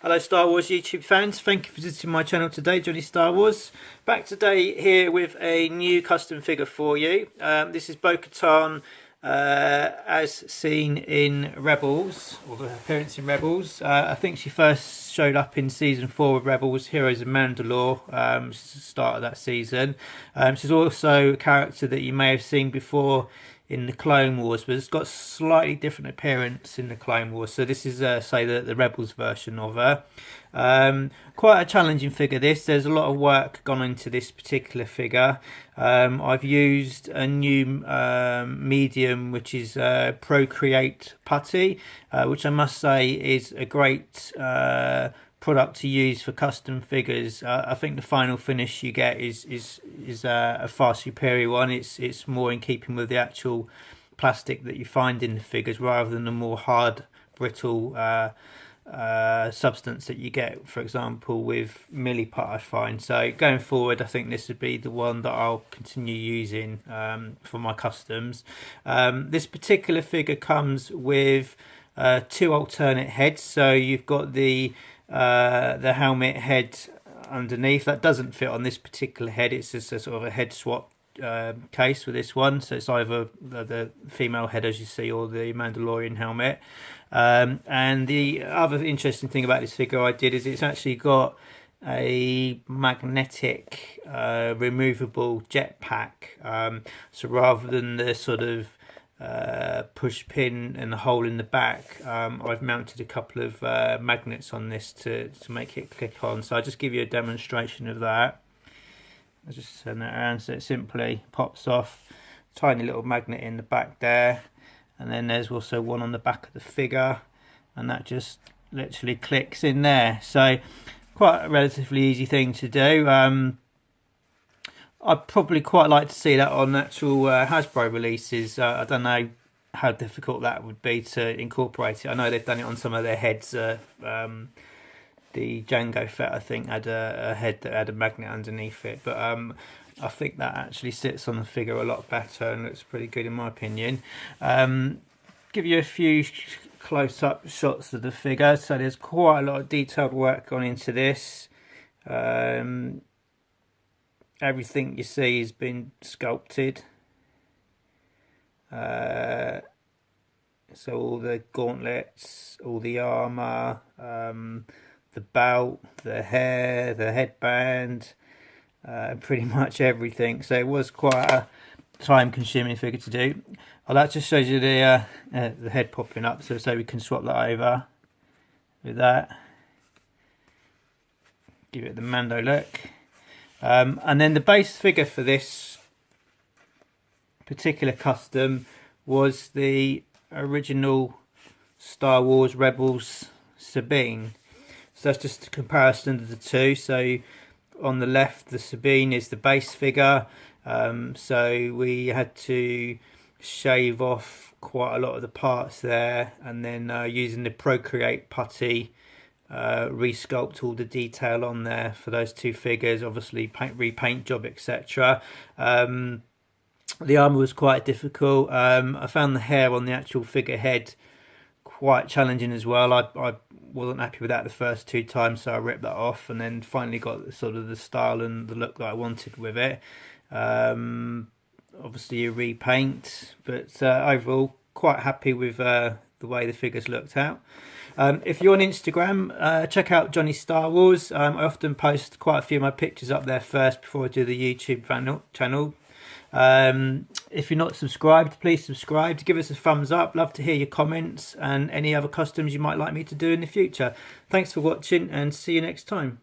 Hello Star Wars YouTube fans, thank you for visiting my channel today, Johnny Star Wars. Back today here with a new custom figure for you. This is Bo-Katan as seen in Rebels, or the appearance in Rebels. I think she first showed up in season 4 of Rebels, Heroes of Mandalore, which is the start of that season. She's also a character that you may have seen before in the Clone Wars, but it's got slightly different appearance in the Clone Wars. So this is say the Rebels version of her. Quite a challenging figure this. There's a lot of work gone into this particular figure. I've used a new medium, which is Procreate Putty, which I must say is a great product to use for custom figures. I think the final finish you get is a far superior one. It's more in keeping with the actual plastic that you find in the figures, rather than the more hard, brittle substance that you get, for example, with Milliput, I find. So going forward, I think this would be the one that I'll continue using for my customs. This particular figure comes with 2 alternate heads. So you've got the helmet head underneath. That doesn't fit on this particular head. It's just a sort of a head swap case with this one. So it's either the female head, as you see, or the Mandalorian helmet. And the other interesting thing about this figure I did is it's actually got a magnetic removable jetpack. So rather than the sort of push pin and the hole in the back, I've mounted a couple of magnets on this to make it click on. So I'll just give you a demonstration of that. I'll just turn that around so it simply pops off. Tiny little magnet in the back there, and then there's also one on the back of the figure, and that just literally clicks in there. So quite a relatively easy thing to do. I'd probably quite like to see that on actual Hasbro releases. I don't know how difficult that would be to incorporate it. I know they've done it on some of their heads. The Jango Fett, I think, had a head that had a magnet underneath it. But I think that actually sits on the figure a lot better and looks pretty good in my opinion. Give you a few close-up shots of the figure. So there's quite a lot of detailed work gone into this. Everything you see has been sculpted. So all the gauntlets, all the armour, the belt, the hair, the headband, pretty much everything. So it was quite a time-consuming figure to do. Oh, that just shows you the head popping up. So we can swap that over with that. Give it the Mando look. And then the base figure for this particular custom was the original Star Wars Rebels Sabine. So that's just a comparison of the two. So on the left, the Sabine is the base figure. So we had to shave off quite a lot of the parts there, and then using the Procreate Putty, resculpt all the detail on there for those two figures, obviously repaint job, etc. The armour was quite difficult. I found the hair on the actual figure head quite challenging as well. I wasn't happy with that the first 2 times, so I ripped that off, and then finally got sort of the style and the look that I wanted with it. Obviously a repaint, but overall quite happy with the way the figures looked out. If you're on Instagram, check out Johnny Star Wars. I often post quite a few of my pictures up there first before I do the YouTube channel. If you're not subscribed, please subscribe. Give us a thumbs up. Love to hear your comments and any other customs you might like me to do in the future. Thanks for watching, and see you next time.